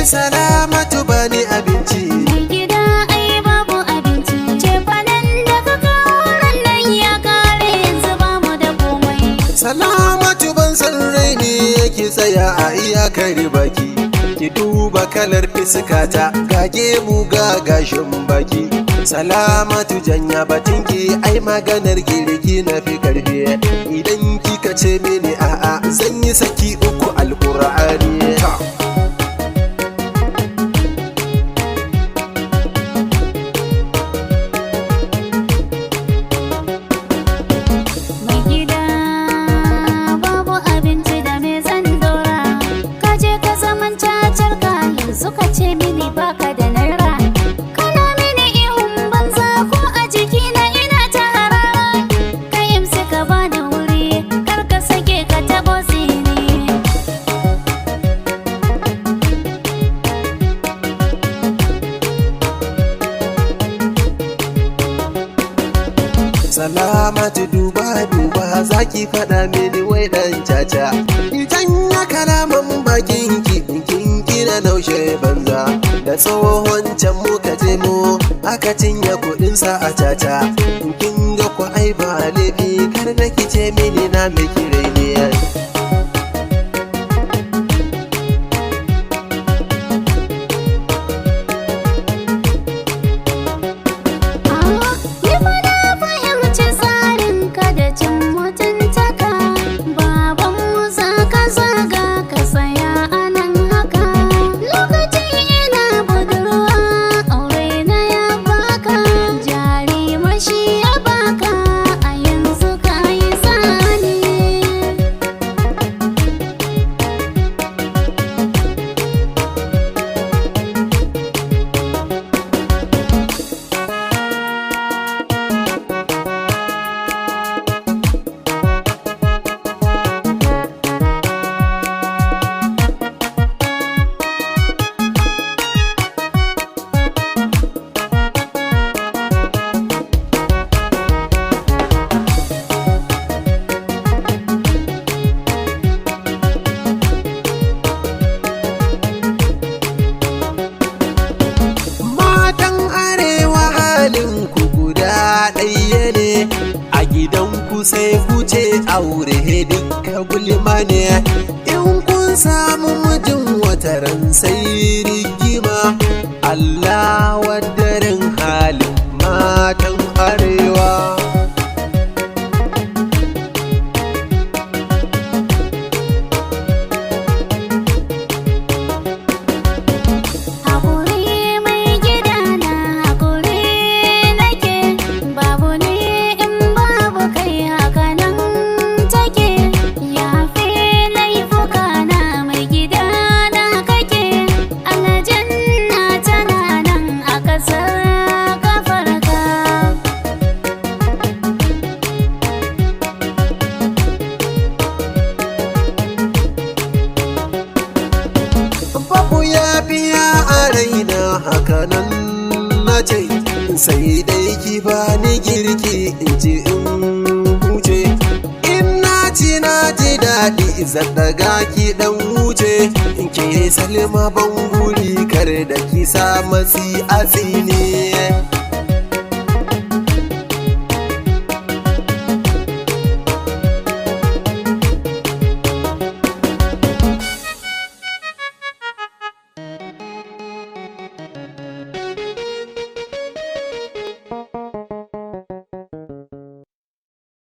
Salamatu bani abinci. Mai gida ai babu abinci. Cefanen da ka kawo nan ya kare yanzu ba mu da komai. Salamatu ban san rai ne yake tsaya a iyakar baki. Ki duba kalar fiskata, gage mu ga gashin baki. Salamatu janya batinki, ai maganar girki na fi karfi. Idan kika ce mini a'a zan yi saki uku alƙur'ani. Mai gida babu abinci da me zan dora. Ka je ka zaman cacar ka yanzu ka ce mini baka da naira. Kana mini ihun banza ko a jikina ina ta harara. Ka imsi ka bani wuri kar ka sake ka tabo tsini. Salamatu duba zaki faɗa mini wai ɗan caca. Idan ya kalaman bakin ki na naushe banza. Da tsohon can muka je mu aka cinye kuɗinsa a caca. Kin ga ku ai ba laifi kar da ki ce mini na miki rainiya. Ni fa na fahimci tsarin ka da cin mutuntaka. Baban mu za ka zaga ka tsaya a nan haka. Lokacin ina budurwa aure na ya baka. Jari mashi ya baka a yanzu ka yi zane. Matan arewa halin ku guda ɗaya ne. A gidan ku sai ku ce aure dukka gulma ne. In kun samu mijin wataran sai rigima. Allah wadarin halin matan arewa. Haƙuri mai gida na haƙuri nake. Babu ni in babu kai haka nan take. Yafe laifuka na mai gida na kake. Aljanna tana nan a ƙasar kafarka. Babu ya biya a raina hakanan na ce. Sai dai ki bani girki in ji in huce. In na ji daɗi zan daga ki ɗan huce. In ke salma ban guri kar da ki sa matsi a tsini.